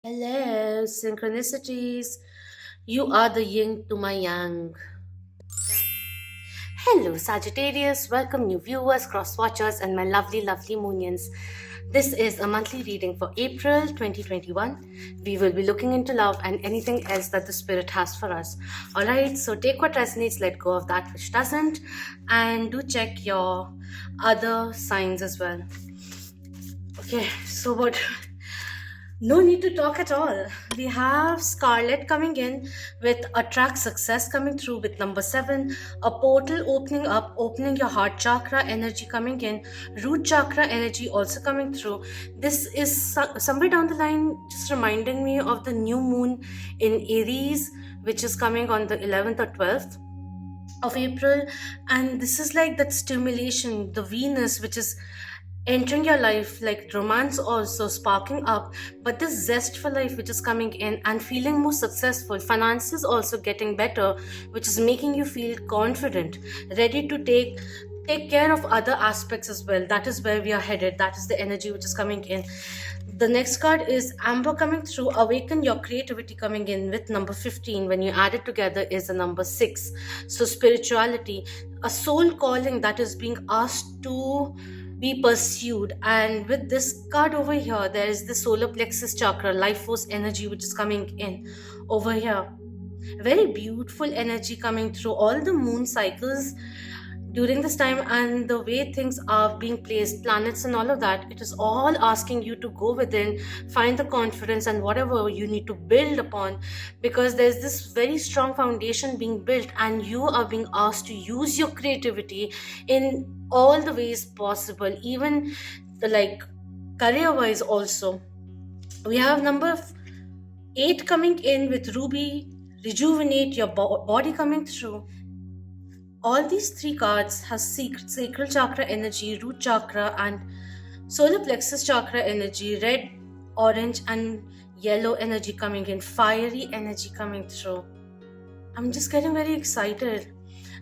Hello, synchronicities. You are the yin to my yang. Hello, Sagittarius. Welcome, new viewers, cross watchers, and my lovely, lovely moonions. This is a monthly reading for April 2021. We will be looking into love and anything else that the spirit has for us. Alright, so take what resonates, let go of that which doesn't, and do check your other signs as well. Okay, so what? No need to talk at all. We have Scarlet coming in with attract success coming through with number 7, a portal opening up, opening your heart chakra energy coming in, root chakra energy also coming through. This is somewhere down the line just reminding me of the new moon in Aries, which is coming on the 11th or 12th of April. And this is like that stimulation, the Venus, which is entering your life, like romance also sparking up, but this zest for life which is coming in and feeling more successful, finances also getting better, which is making you feel confident, ready to take care of other aspects as well. That is where we are headed. That is the energy which is coming in. The next card is Amber coming through, awaken your creativity coming in with number 15. When you add it together is the number 6. So spirituality, a soul calling that is being asked to be pursued. And with this card over here, there is the solar plexus chakra, life force energy, which is coming in over here. Very beautiful energy coming through all the moon cycles during this time, and the way things are being placed, planets and all of that. It is all asking you to go within, find the confidence and whatever you need to build upon, because there's this very strong foundation being built and you are being asked to use your creativity in all the ways possible, even like career wise also. We have number 8 coming in with Ruby, rejuvenate your body coming through. All these 3 cards has sacral chakra energy, root chakra and solar plexus chakra energy, red, orange and yellow energy coming in, fiery energy coming through. I'm just getting very excited.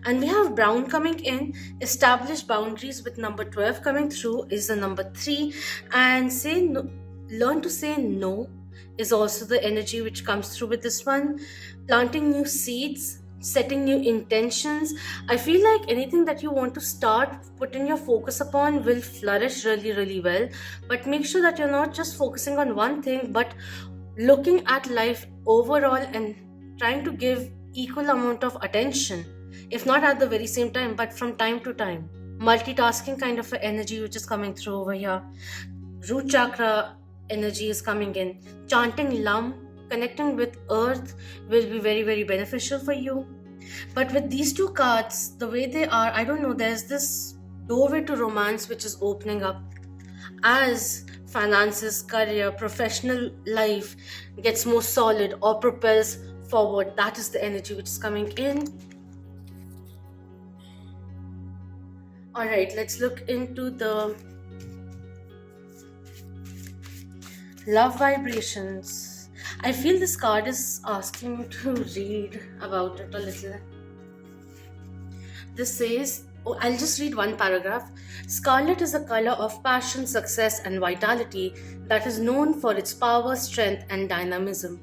And we have brown coming in, establish boundaries with number 12 coming through is the number 3, and say no, learn to say no is also the energy which comes through with this one. Planting new seeds, setting new intentions. I feel like anything that you want to start putting your focus upon will flourish really, really well. But make sure that you're not just focusing on one thing, but looking at life overall and trying to give equal amount of attention, if not at the very same time, but from time to time. Multitasking kind of an energy which is coming through over here. Root chakra energy is coming in. Chanting Lam, connecting with earth will be very, very beneficial for you. But with these 2 cards, the way they are, I don't know, there's this doorway to romance which is opening up as finances, career, professional life gets more solid or propels forward. That is the energy which is coming in. All right, let's look into the love vibrations. I feel this card is asking me to read about it a little. This says, I'll just read one paragraph. Scarlet is a color of passion, success, and vitality that is known for its power, strength, and dynamism.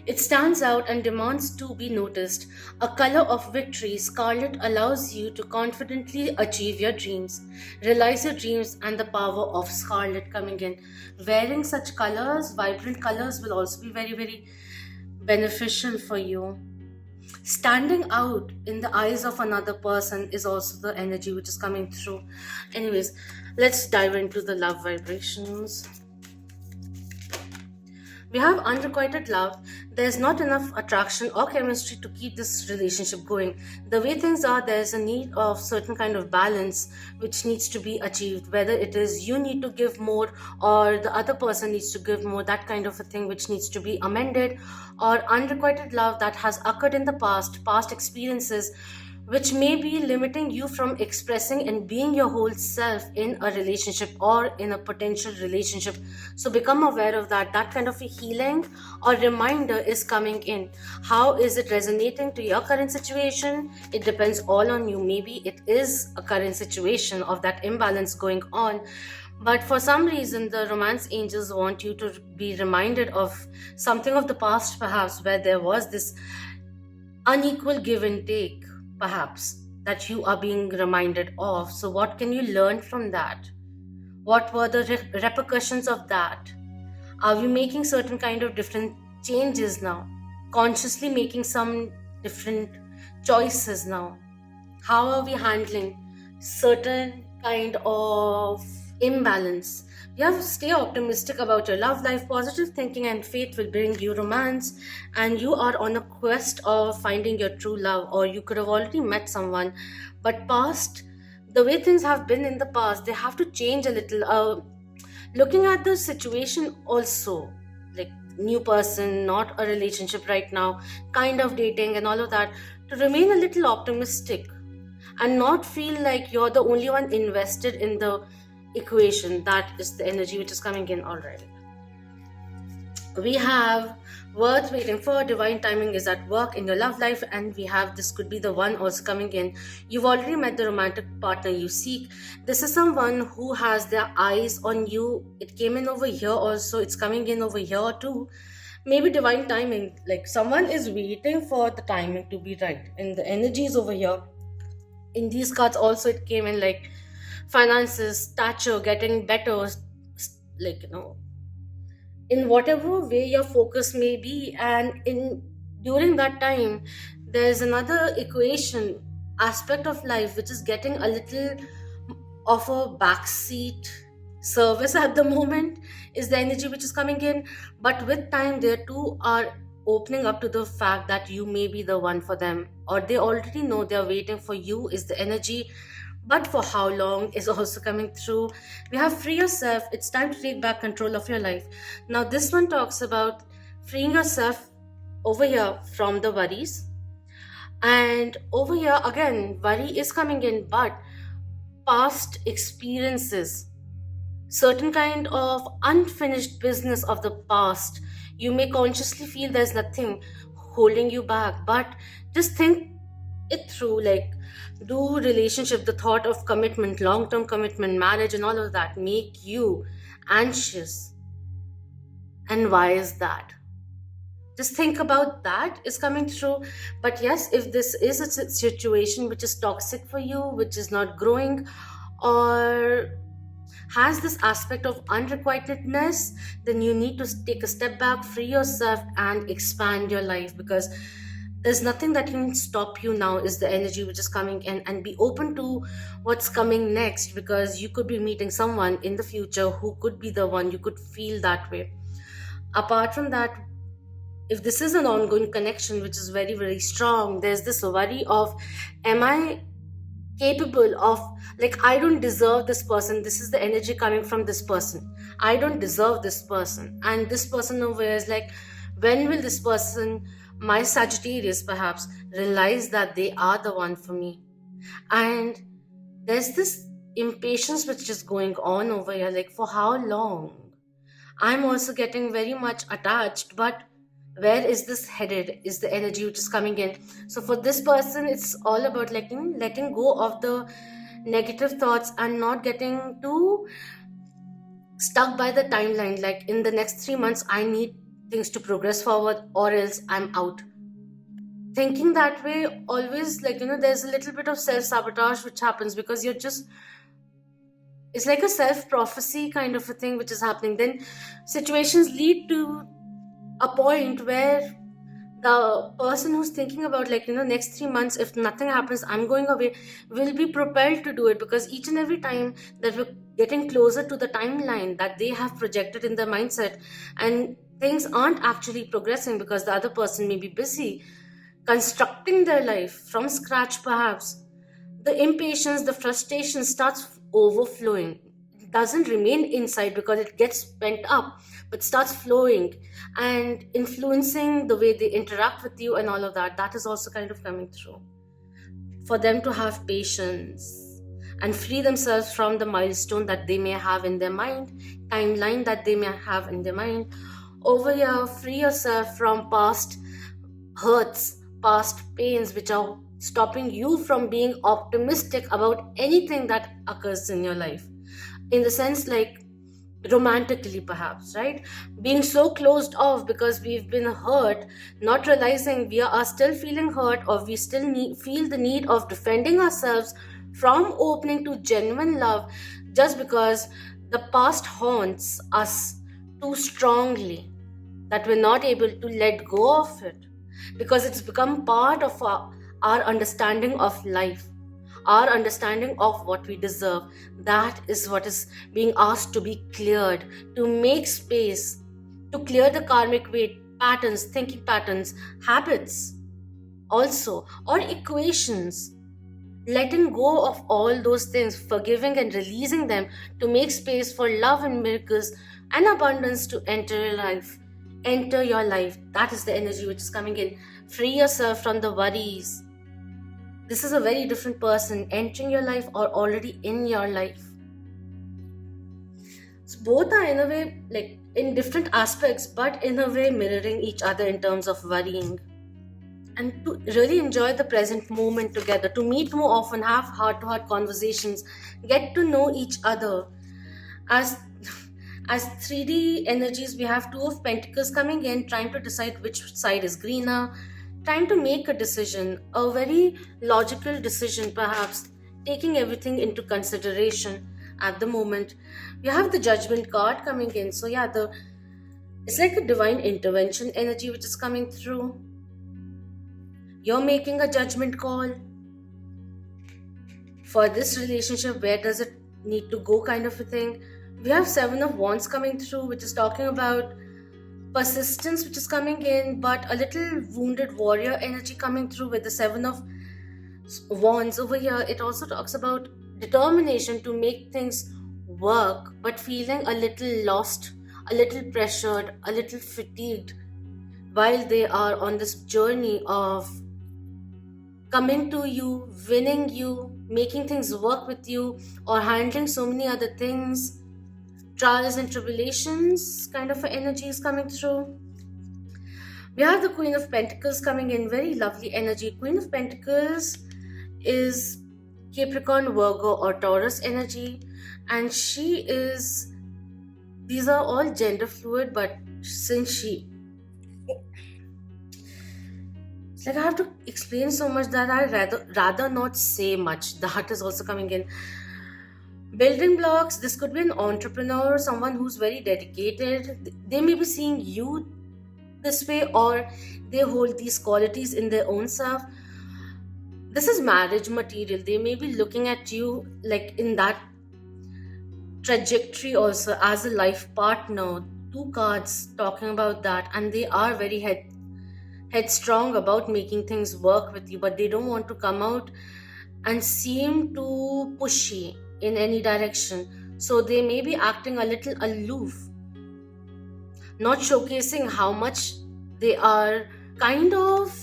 It stands out and demands to be noticed. A color of victory, scarlet allows you to confidently achieve your dreams, realize your dreams, and the power of scarlet coming in. Wearing such colors, vibrant colors, will also be very, very beneficial for you. Standing out in the eyes of another person is also the energy which is coming through. Anyways, let's dive into the love vibrations. We have unrequited love. There's not enough attraction or chemistry to keep this relationship going. The way things are, there's a need of certain kind of balance which needs to be achieved, whether it is you need to give more or the other person needs to give more, that kind of a thing which needs to be amended, or unrequited love that has occurred in the past experiences which may be limiting you from expressing and being your whole self in a relationship or in a potential relationship. So become aware of that. That kind of a healing or reminder is coming in. How is it resonating to your current situation? It depends all on you. Maybe it is a current situation of that imbalance going on, But for some reason, the romance angels want you to be reminded of something of the past, perhaps, where there was this unequal give and take, perhaps, that you are being reminded of. So, what can you learn from that? What were the repercussions of that? Are we making certain kind of different changes now? Consciously making some different choices now? How are we handling certain kind of imbalance? You have to stay optimistic about your love life. Positive thinking and faith will bring you romance, and you are on a quest of finding your true love, or you could have already met someone, but past the way things have been in the past, they have to change a little. Looking at the situation also, like new person, not a relationship right now, kind of dating and all of that, to remain a little optimistic and not feel like you're the only one invested in the equation. That is the energy which is coming in already. We have worth waiting for, divine timing is at work in your love life, and we have this could be the one also coming in. You've already met the romantic partner you seek. This is someone who has their eyes on you. It came in over here also, it's coming in over here too. Maybe divine timing, like someone is waiting for the timing to be right, and the energies over here in these cards also it came in like finances, stature, getting better, like in whatever way your focus may be. And in during that time, there's another equation aspect of life which is getting a little of a backseat service at the moment, is the energy which is coming in. But with time, they too are opening up to the fact that you may be the one for them, or they already know they're waiting for you, is the energy. But for how long is also coming through. We have free yourself. It's time to take back control of your life. Now, this one talks about freeing yourself over here from the worries. And over here, again, worry is coming in, but past experiences, certain kind of unfinished business of the past, you may consciously feel there's nothing holding you back, but just think it through. Like, do relationship, the thought of commitment, long-term commitment, marriage and all of that make you anxious? And why is that? Just think about that is coming through. But yes, if this is a situation which is toxic for you, which is not growing, or has this aspect of unrequitedness, then you need to take a step back, free yourself, and expand your life, because there's nothing that can stop you now, is the energy which is coming in. And be open to what's coming next, because you could be meeting someone in the future who could be the one. You could feel that way. Apart from that, if this is an ongoing connection which is very, very strong, there's this worry of, am I capable of, like, I don't deserve this person. This is the energy coming from this person. I don't deserve this person. And this person over here is like, when will this person, my Sagittarius perhaps, realize that they are the one for me? And there's this impatience which is going on over here, like, for how long? I'm also getting very much attached, but where is this headed, is the energy which is coming in. So for this person, it's all about letting go of the negative thoughts and not getting too stuck by the timeline. Like, in the next 3 months, I need things to progress forward, or else I'm out. Thinking that way always, like, there's a little bit of self-sabotage which happens, because you're just, it's like a self-prophecy kind of a thing which is happening. Then situations lead to a point where the person who's thinking about, like, next 3 months, if nothing happens, I'm going away, will be propelled to do it, because each and every time that we're getting closer to the timeline that they have projected in their mindset, and things aren't actually progressing because the other person may be busy constructing their life from scratch, perhaps, the impatience, the frustration starts overflowing. It doesn't remain inside because it gets pent up, but starts flowing and influencing the way they interact with you and all of that. That is also kind of coming through. For them to have patience and free themselves from the milestone that they may have in their mind, timeline that they may have in their mind. Over here, free yourself from past hurts, past pains, which are stopping you from being optimistic about anything that occurs in your life. in the sense like romantically perhaps, right? Being so closed off because we've been hurt, not realizing we are still feeling hurt, or we still feel the need of defending ourselves from opening to genuine love, just because the past haunts us too strongly that we're not able to let go of it, because it's become part of our understanding of life, our understanding of what we deserve. That is what is being asked to be cleared, to make space, to clear the karmic weight patterns, thinking patterns, habits, also, or equations. Letting go of all those things, forgiving and releasing them, to make space for love and miracles and abundance to enter your life. Enter your life. That is the energy which is coming in. Free yourself from the worries. This is a very different person entering your life or already in your life. So both are in a way like in different aspects, but in a way mirroring each other in terms of worrying. And to really enjoy the present moment together, to meet more often, have heart-to-heart conversations, get to know each other. As 3D energies, we have Two of Pentacles coming in, trying to decide which side is greener, trying to make a decision, a very logical decision perhaps, taking everything into consideration at the moment. We have the Judgment card coming in. So yeah, it's like a divine intervention energy which is coming through. You're making a judgment call for this relationship. Where does it need to go, kind of a thing. We have Seven of Wands coming through, which is talking about persistence, which is coming in, but a little wounded warrior energy coming through with the Seven of Wands over here. It also talks about determination to make things work, but feeling a little lost, a little pressured, a little fatigued while they are on this journey of coming to you, winning you, making things work with you, or handling so many other things, trials and tribulations kind of energy is coming through. We have the Queen of Pentacles coming in, very lovely energy. Queen of Pentacles is Capricorn, Virgo, or Taurus energy, and these are all gender fluid, but since it's like I have to explain so much that I rather not say much. That is also coming in. Building blocks, this could be an entrepreneur, someone who's very dedicated. They may be seeing you this way, or they hold these qualities in their own self. This is marriage material. They may be looking at you like in that trajectory also as a life partner. Two cards talking about that, and they are very headstrong about making things work with you, but they don't want to come out and seem too pushy in any direction. So they may be acting a little aloof, not showcasing how much they are kind of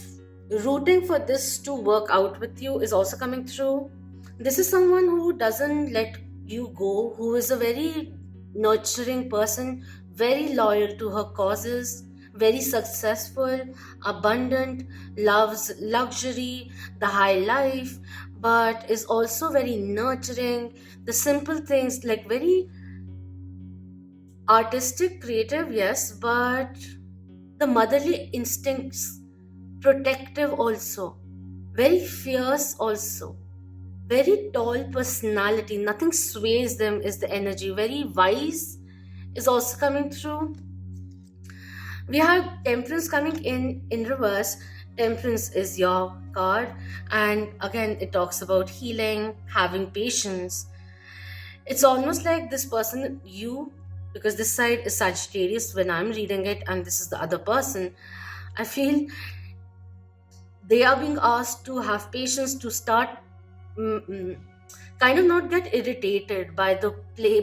rooting for this to work out with you is also coming through. This is someone who doesn't let you go, who is a very nurturing person, very loyal to her causes, very successful, abundant, loves luxury, the high life, but is also very nurturing. The simple things, like very artistic, creative, yes, but the motherly instincts, protective also, very fierce also, very tall personality, nothing sways them is the energy, very wise is also coming through. We have Temperance coming in reverse. Temperance is your card, and again it talks about healing, having patience. It's almost like this person, you, because this side is Sagittarius when I'm reading it, and this is the other person. I feel they are being asked to have patience, to start kind of not get irritated by the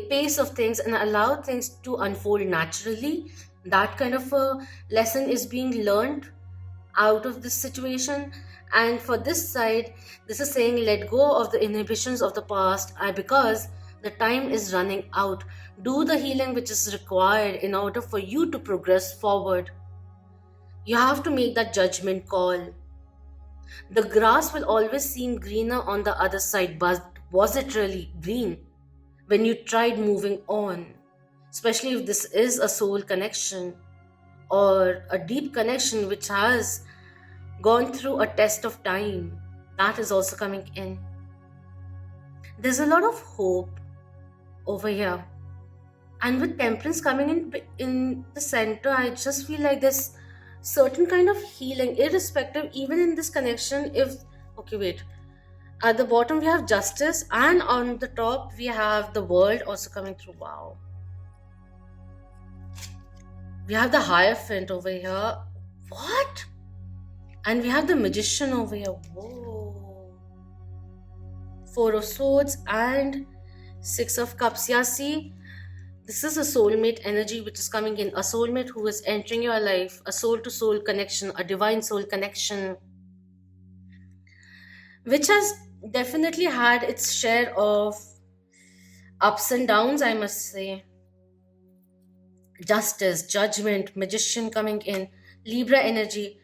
pace of things and allow things to unfold naturally. That kind of a lesson is being learned out of this situation. And for this side, this is saying let go of the inhibitions of the past, because the time is running out. Do the healing which is required in order for you to progress forward. You have to make that judgment call. The grass will always seem greener on the other side, but was it really green? when you tried moving on, especially if this is a soul connection or a deep connection which has gone through a test of time. That is also coming in. There's a lot of hope over here. And with temperance coming in the center, I just feel like there's certain kind of healing, irrespective, even in this connection. If okay, wait. At the bottom we have justice, and on the top we have the world also coming through. Wow. We have the Hierophant over here. What? And we have the Magician over here. Whoa. Four of Swords and Six of Cups. Yeah, see, this is a soulmate energy which is coming in. A soulmate who is entering your life. A soul-to-soul connection. A divine soul connection. Which has definitely had its share of ups and downs, I must say. Justice, Judgment, Magician coming in. Libra energy.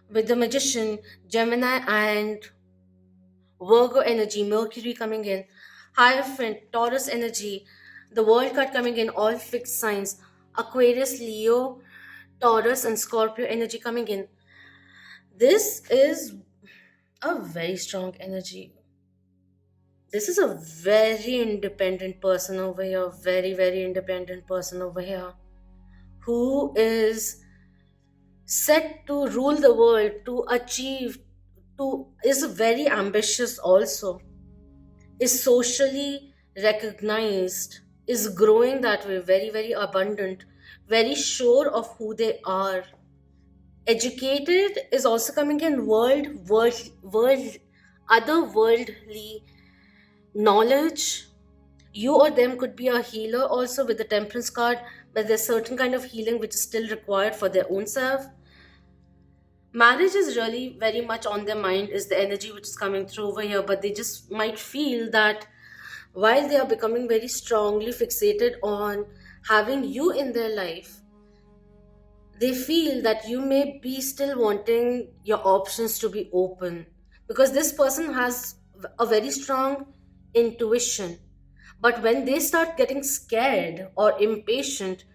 With the Magician, Gemini and Virgo energy, Mercury coming in. Hierophant, Taurus energy, the World card coming in, all fixed signs. Aquarius, Leo, Taurus and Scorpio energy coming in. This is a very strong energy. This is a very independent person over here, very, very independent person over here, who is set to rule the world, to achieve, is very ambitious also, is socially recognized, is growing that way, very, very abundant, very sure of who they are. Educated is also coming in, otherworldly knowledge. You or them could be a healer also with the Temperance card, but there's certain kind of healing which is still required for their own self. Marriage is really very much on their mind, is the energy which is coming through over here, but they just might feel that while they are becoming very strongly fixated on having you in their life, they feel that you may be still wanting your options to be open, because this person has a very strong intuition. But when they start getting scared or impatient,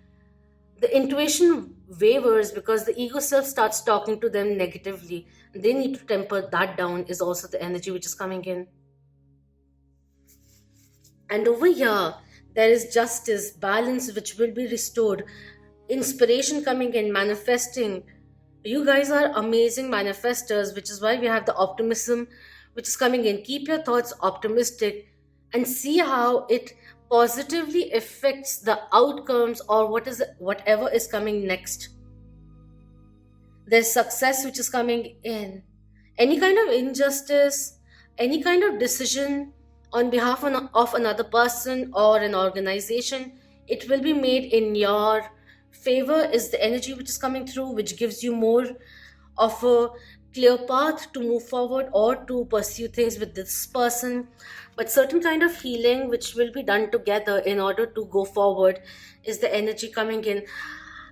the intuition wavers because the ego self starts talking to them negatively. They need to temper that down, is also the energy which is coming in. And over here, there is justice, balance which will be restored, inspiration coming in, manifesting. You guys are amazing manifestors, which is why we have the optimism which is coming in. Keep your thoughts optimistic and see how it positively affects the outcomes or whatever is coming next. There's success which is coming in. Any kind of injustice, any kind of decision on behalf of another person or an organization, it will be made in your favor, is the energy which is coming through, which gives you more of a clear path to move forward or to pursue things with this person. But certain kind of healing which will be done together in order to go forward, is the energy coming in.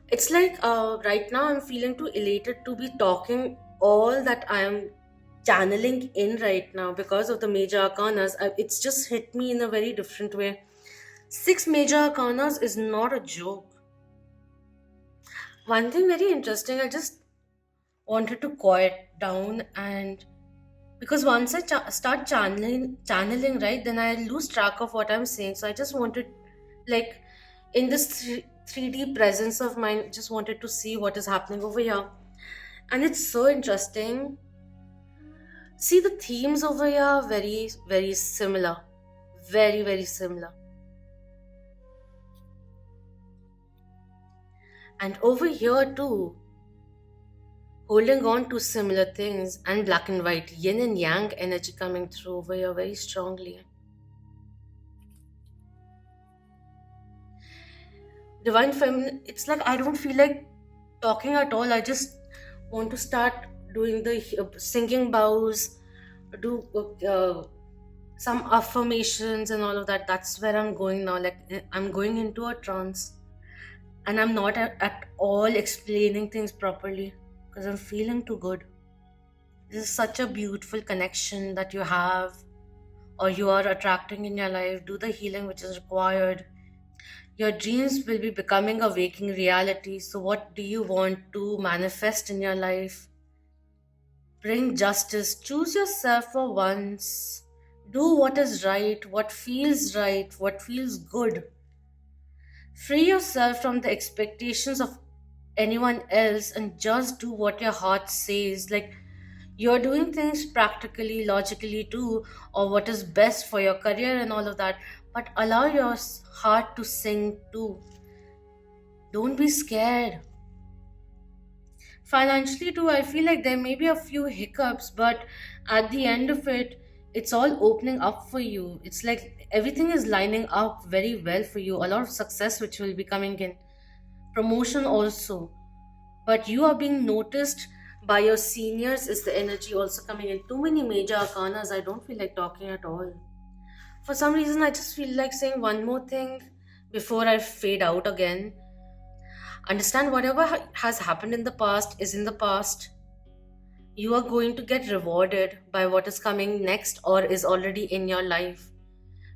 It's like right now I'm feeling too elated to be talking all that I am channeling in right now because of the major arcanas. It's just hit me in a very different way. 6 major arcanas is not a joke. One thing very interesting, I just wanted to quiet down, and because once I start channeling, right, then I lose track of what I'm saying. So I just wanted, like, in this 3D presence of mine, just wanted to see what is happening over here. And it's so interesting. See, the themes over here are very, very similar. Very, very similar. And over here too, holding on to similar things, and black and white, yin and yang energy coming through over here very strongly. Divine feminine, it's like I don't feel like talking at all. I just want to start doing the singing bows, do some affirmations and all of that. That's where I'm going now. Like, I'm going into a trance, and I'm not at all explaining things properly because I'm feeling too good. This is such a beautiful connection that you have or you are attracting in your life. Do the healing which is required. Your dreams will be becoming a waking reality. So, what do you want to manifest in your life? Bring justice. Choose yourself for once. Do what is right, what feels good. Free yourself from the expectations of anyone else and just do what your heart says. Like, you're doing things practically, logically too, or what is best for your career and all of that. But allow your heart to sing too. Don't be scared. Financially too, I feel like there may be a few hiccups, but at the end of it, it's all opening up for you. It's like everything is lining up very well for you. A lot of success which will be coming in. Promotion also. But you are being noticed by your seniors is the energy also coming in. Too many major arcanas, I don't feel like talking at all. For some reason, I just feel like saying one more thing before I fade out again. Understand whatever has happened in the past is in the past. You are going to get rewarded by what is coming next or is already in your life,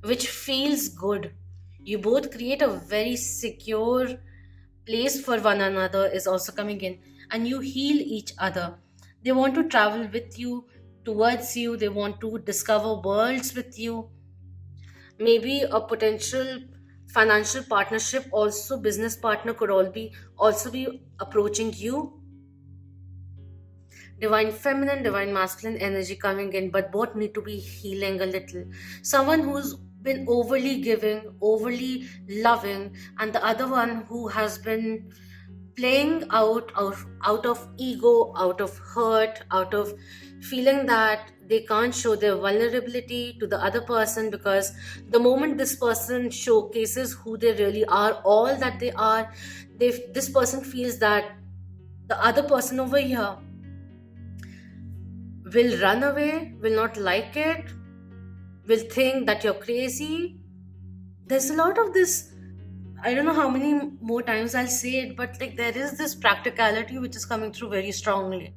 which feels good. You both create a very secure place for one another, is also coming in, and you heal each other. They want to travel with you, towards you, they want to discover worlds with you. Maybe a potential financial partnership, also business partner could also be approaching you. Divine feminine, divine masculine energy coming in, but both need to be healing a little. Someone who's been overly giving, overly loving, and the other one who has been playing out of ego, out of hurt, out of feeling that they can't show their vulnerability to the other person, because the moment this person showcases who they really are, all that they are, this person feels that the other person over here will run away, will not like it, will think that you're crazy. There's a lot of this. I don't know how many more times I'll say it, but like there is this practicality which is coming through very strongly.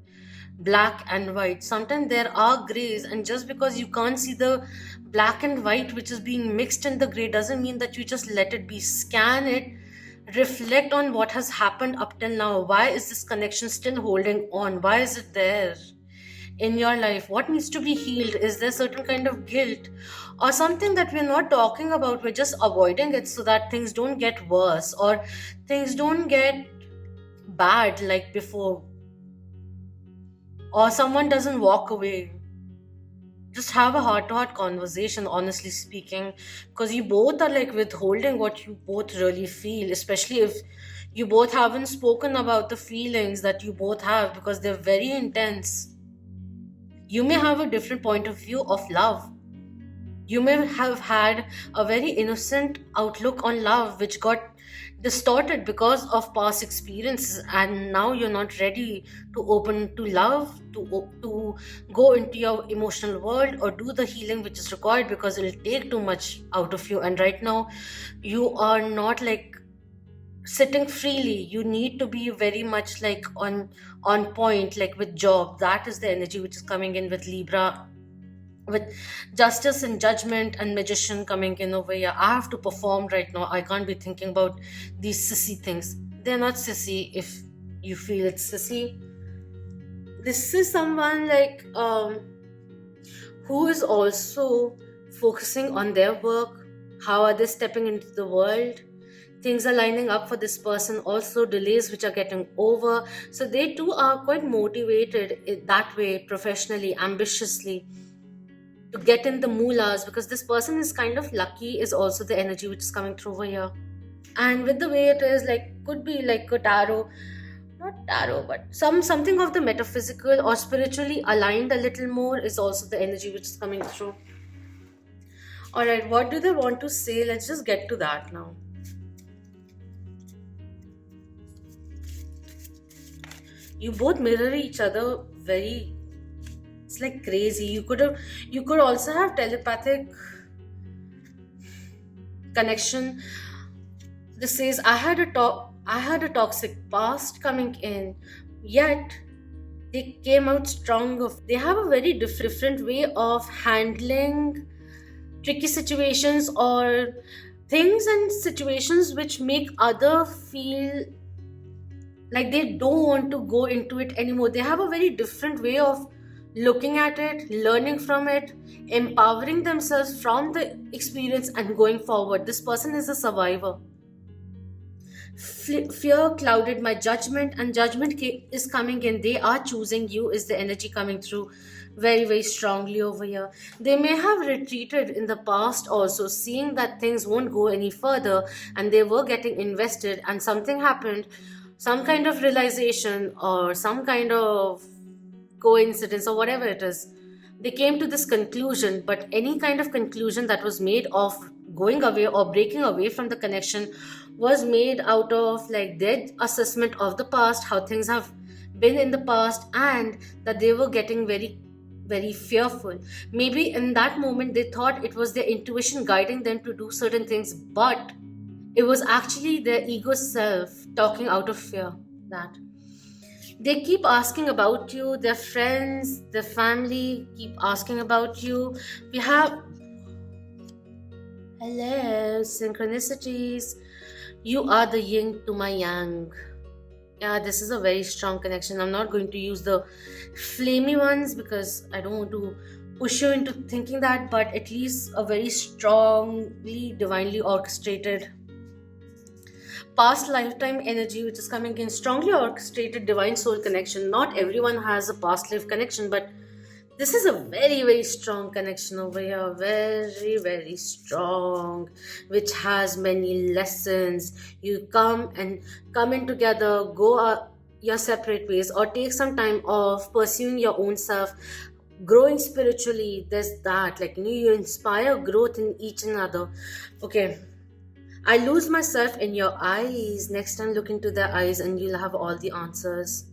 Black and white. Sometimes there are grays, and just because you can't see the black and white which is being mixed in the gray doesn't mean that you just let it be. Scan it, reflect on what has happened up till now. Why is this connection still holding on? Why is it there in your life? What needs to be healed? Is there certain kind of guilt or something that we're not talking about? We're just avoiding it so that things don't get worse or things don't get bad like before, or someone doesn't walk away. Just have a heart to heart conversation, honestly speaking, because you both are like withholding what you both really feel, especially if you both haven't spoken about the feelings that you both have, because they're very intense. You may have a different point of view of love. You may have had a very innocent outlook on love, which got distorted because of past experiences, and now you're not ready to open to love, to go into your emotional world or do the healing which is required, because it'll take too much out of you. And right now, you are not like sitting freely. You need to be very much like on point, like with job. That is the energy which is coming in with Libra, with justice and judgment and magician coming in over here. I have to perform right now. I can't be thinking about these sissy things. They're not sissy if you feel it's sissy. This is someone like who is also focusing on their work. How are they stepping into the world? Things are lining up for this person. Also, delays which are getting over. So they too are quite motivated in that way, professionally, ambitiously, to get in the moolahs, because this person is kind of lucky, is also the energy which is coming through over here. And with the way it is, like, could be like a tarot, not tarot, but something of the metaphysical or spiritually aligned a little more, is also the energy which is coming through. All right, what do they want to say? Let's just get to that now. You both mirror each other very. It's like crazy. You could also have telepathic connection. This says I had a toxic past coming in, yet they came out stronger. They have a very different way of handling tricky situations or things and situations which make other feel like they don't want to go into it anymore. They have a very different way of looking at it, learning from it, empowering themselves from the experience and going forward. This person is a survivor. Fear clouded my judgment, and judgment is coming in. They are choosing you, is the energy coming through very, very strongly over here. They may have retreated in the past also, seeing that things won't go any further, and they were getting invested, and something happened, some kind of realization or some kind of coincidence or whatever it is. They came to this conclusion, but any kind of conclusion that was made of going away or breaking away from the connection was made out of like their assessment of the past, how things have been in the past, and that they were getting very, very fearful. Maybe in that moment they thought it was their intuition guiding them to do certain things, but it was actually their ego self talking out of fear. That they keep asking about you, their friends, their family keep asking about you. We have, hello, synchronicities. You are the yin to my yang. Yeah, this is a very strong connection. I'm not going to use the flamey ones because I don't want to push you into thinking that, but at least a very strongly divinely orchestrated past lifetime energy which is coming in, strongly orchestrated divine soul connection. Not everyone has a past life connection, but this is a very, very strong connection over here. Very, very strong, which has many lessons. You come in together, go your separate ways, or take some time off pursuing your own self, growing spiritually. There's that, like, you inspire growth in each another. Okay, I lose myself in your eyes. Next time, look into their eyes and you'll have all the answers.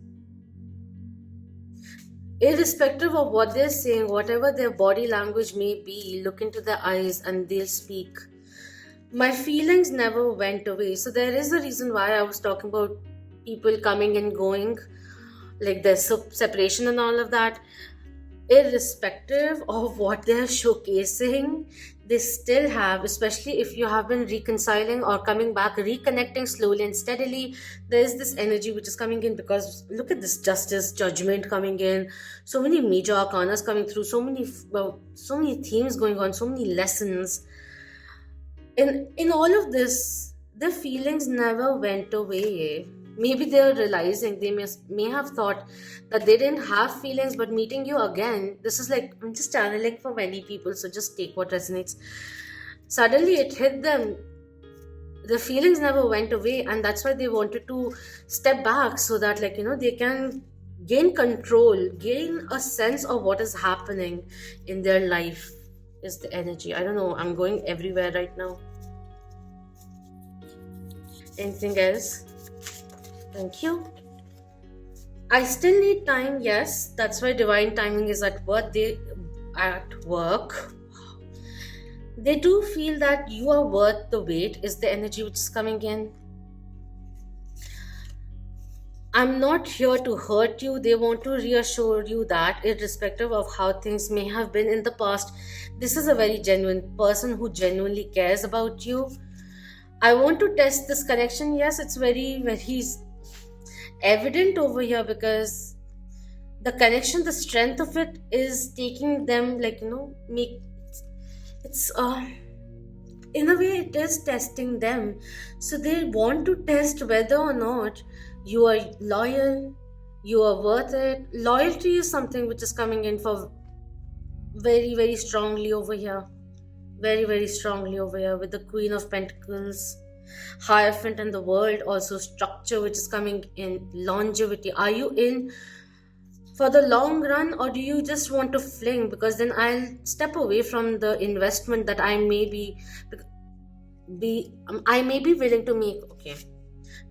Irrespective of what they're saying, whatever their body language may be, look into their eyes and they'll speak. My feelings never went away. So there is a reason why I was talking about people coming and going, like there's separation and all of that. Irrespective of what they're showcasing, they still have, especially if you have been reconciling or coming back, reconnecting slowly and steadily, there's this energy which is coming in, because look at this justice, judgment coming in, so many major arcanas coming through, so many themes going on, so many lessons. In all of this, the feelings never went away. Maybe they're realizing, they may have thought that they didn't have feelings, but meeting you again, this is like, I'm just channeling for many people, so just take what resonates. Suddenly it hit them. The feelings never went away, and that's why they wanted to step back so that, like, they can gain control, gain a sense of what is happening in their life, is the energy. I don't know, I'm going everywhere right now. Anything else? Thank you. I still need time, yes. That's why divine timing is at work. They do feel that you are worth the wait, is the energy which is coming in. I'm not here to hurt you. They want to reassure you that, irrespective of how things may have been in the past, this is a very genuine person who genuinely cares about you. I want to test this connection. Yes, it's very, very evident over here, because the connection, the strength of it is taking them, like, it's in a way it is testing them. So they want to test whether or not you are loyal, you are worth it. Loyalty is something which is coming in for very, very strongly over here. Very, very strongly over here with the Queen of Pentacles, Hierophant, and the World. Also structure which is coming in, longevity. Are you in for the long run, or do you just want to fling? Because then I'll step away from the investment that I may be willing to make. Okay,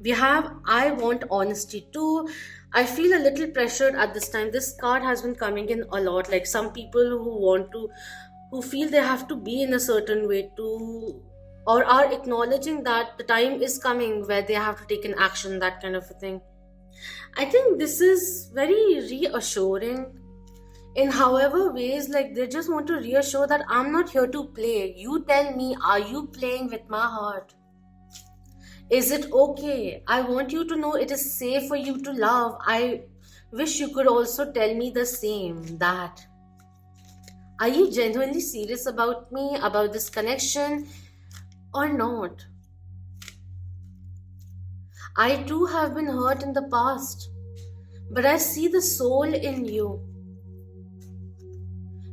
we have, I want honesty too. I feel a little pressured at this time. This card has been coming in a lot, like some people who feel they have to be in a certain way to, or are acknowledging that the time is coming where they have to take an action, that kind of a thing. I think this is very reassuring in however ways, like they just want to reassure that I'm not here to play. You tell me, are you playing with my heart? Is it okay? I want you to know it is safe for you to love. I wish you could also tell me the same, that are you genuinely serious about me, about this connection, or not? I too have been hurt in the past, but I see the soul in you.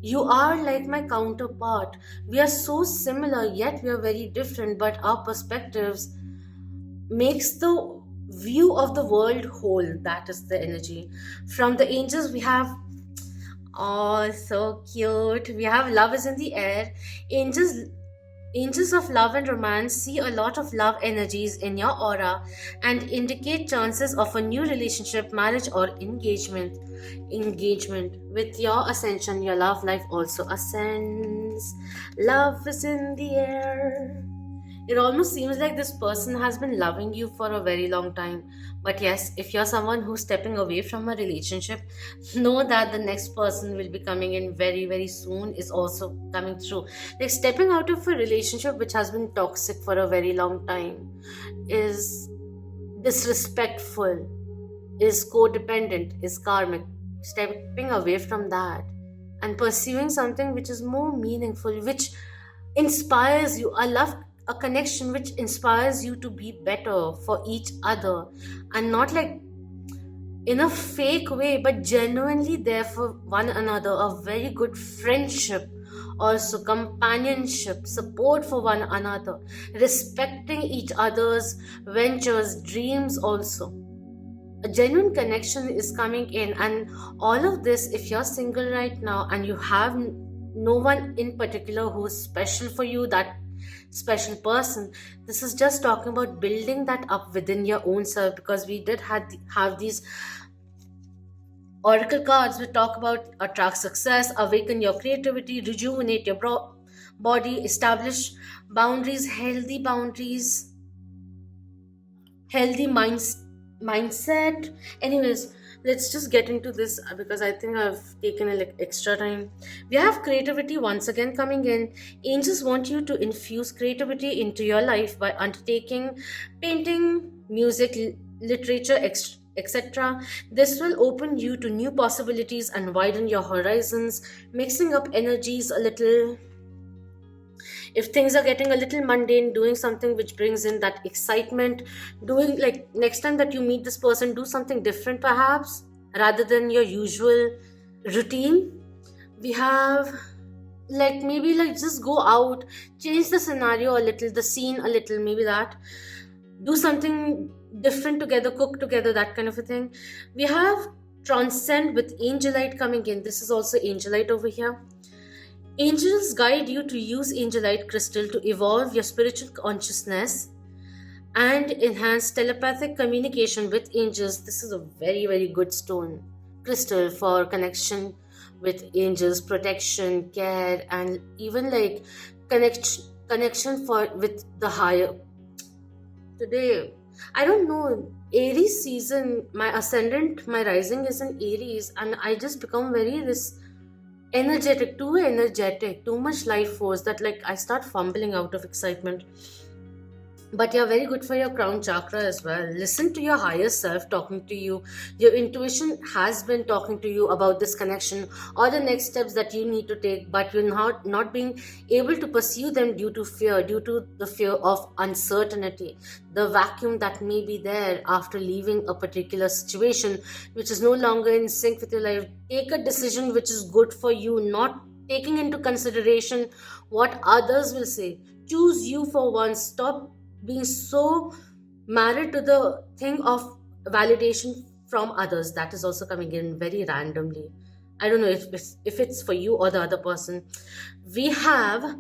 You are like my counterpart. We are so similar, yet we are very different, but our perspectives makes the view of the world whole. That is the energy. From the angels, we have, oh, so cute. We have love is in the air. Angels, angels of love and romance see a lot of love energies in your aura and indicate chances of a new relationship, marriage, or engagement. Engagement with your ascension, your love life also ascends. Love is in the air. It almost seems like this person has been loving you for a very long time. But yes, if you're someone who's stepping away from a relationship, know that the next person will be coming in very, very soon, is also coming through. Like stepping out of a relationship which has been toxic for a very long time is disrespectful, is codependent, is karmic. Stepping away from that and pursuing something which is more meaningful, which inspires you, a connection which inspires you to be better for each other, and not like in a fake way, but genuinely there for one another. A very good friendship, also companionship, support for one another, respecting each other's ventures, dreams also. A genuine connection is coming in, and all of this, if you're single right now and you have no one in particular who's special for you, that special person, this is just talking about building that up within your own self, because we did have these oracle cards which talk about attract success, awaken your creativity, rejuvenate your body, establish boundaries, healthy mindset. Anyways, let's just get into this because I think I've taken a like extra time. We have creativity once again coming in. Angels want you to infuse creativity into your life by undertaking painting, music, literature, etc. This will open you to new possibilities and widen your horizons, mixing up energies a little. If things are getting a little mundane, doing something which brings in that excitement, doing like next time that you meet this person, do something different perhaps rather than your usual routine. We have like maybe like just go out, change the scenario a little, the scene a little, maybe that, do something different together, cook together, that kind of a thing. We have transcend with angelite coming in. This is also angelite over here. Angels guide you to use angelite crystal to evolve your spiritual consciousness and enhance telepathic communication with angels. This is a very, very good stone crystal for connection with angels, protection, care, and even like connection for with the higher. Today, I don't know, Aries season, my ascendant, my rising is in Aries, and I just become very this energetic, too energetic, too much life force that like I start fumbling out of excitement. But you're very good for your crown chakra as well. Listen to your higher self talking to you. Your intuition has been talking to you about this connection or the next steps that you need to take, but you're not being able to pursue them due to the fear of uncertainty, the vacuum that may be there after leaving a particular situation which is no longer in sync with your life. Take a decision which is good for you, not taking into consideration what others will say. Choose you for once. Stop being so married to the thing of validation from others. That is also coming in very randomly. I don't know if it's for you or the other person. We have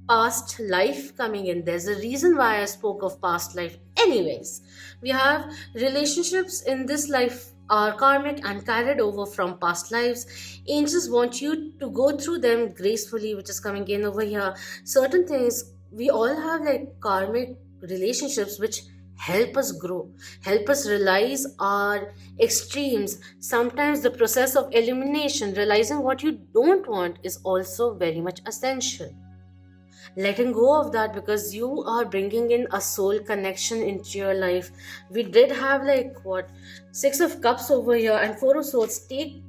past life coming in. There's a reason why I spoke of past life. Anyways, we have relationships in this life are karmic and carried over from past lives. Angels want you to go through them gracefully, which is coming in over here. Certain things, we all have like karmic relationships which help us grow, help us realize our extremes. Sometimes the process of elimination, realizing what you don't want, is also very much essential. Letting go of that, because you are bringing in a soul connection into your life. We did have like what, six of cups over here and four of swords. Take,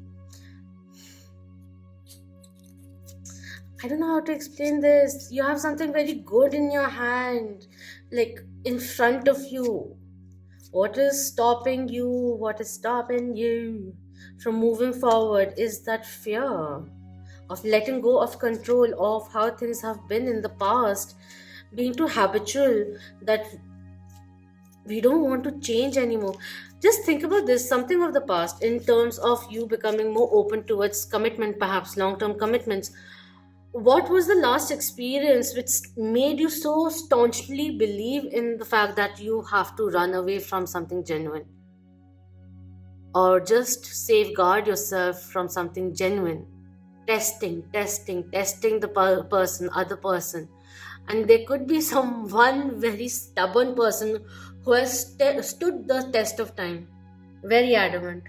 I don't know how to explain this. You have something very good in your hand, like in front of you. What is stopping you? What is stopping you from moving forward is that fear of letting go of control of how things have been in the past, being too habitual that we don't want to change anymore. Just think about this, something of the past, in terms of you becoming more open towards commitment, perhaps long term commitments. What was the last experience which made you so staunchly believe in the fact that you have to run away from something genuine, or just safeguard yourself from something genuine? Testing the other person. And there could be someone very stubborn person who has stood the test of time. Very adamant.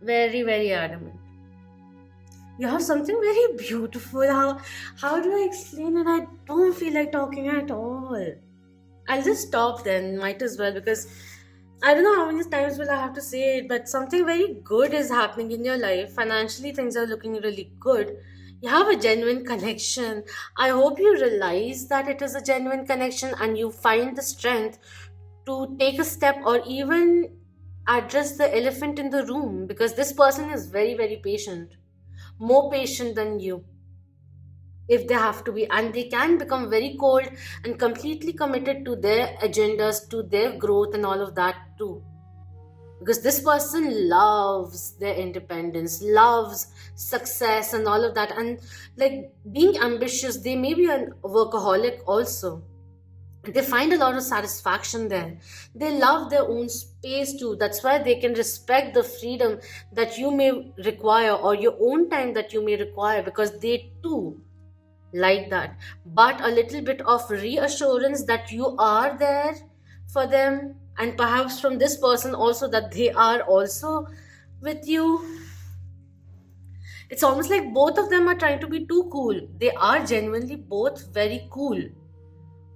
Very adamant. You have something very beautiful. How do I explain it? I don't feel like talking at all. I'll just stop then. Might as well, because I don't know how many times will I have to say it, but something very good is happening in your life. Financially, things are looking really good. You have a genuine connection. I hope you realize that it is a genuine connection and you find the strength to take a step or even address the elephant in the room, because this person is very patient, more patient than you if they have to be, and they can become very cold and completely committed to their agendas, to their growth and all of that too, because this person loves their independence, loves success and all of that, and like being ambitious. They may be a workaholic also. They find a lot of satisfaction there. They love their own space too. That's why they can respect the freedom that you may require, or your own time that you may require, because they too like that. But a little bit of reassurance that you are there for them, and perhaps from this person also, that they are also with you. It's almost like both of them are trying to be too cool. They are genuinely both very cool,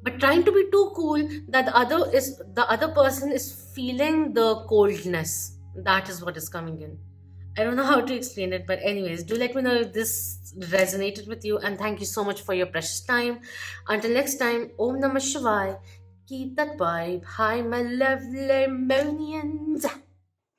but trying to be too cool that the other person is feeling the coldness. That is what is coming in. I don't know how to explain it, but anyways, do let me know if this resonated with you, and thank you so much for your precious time. Until next time, Om Namah Shivaya. Keep that vibe high, my lovely Monians.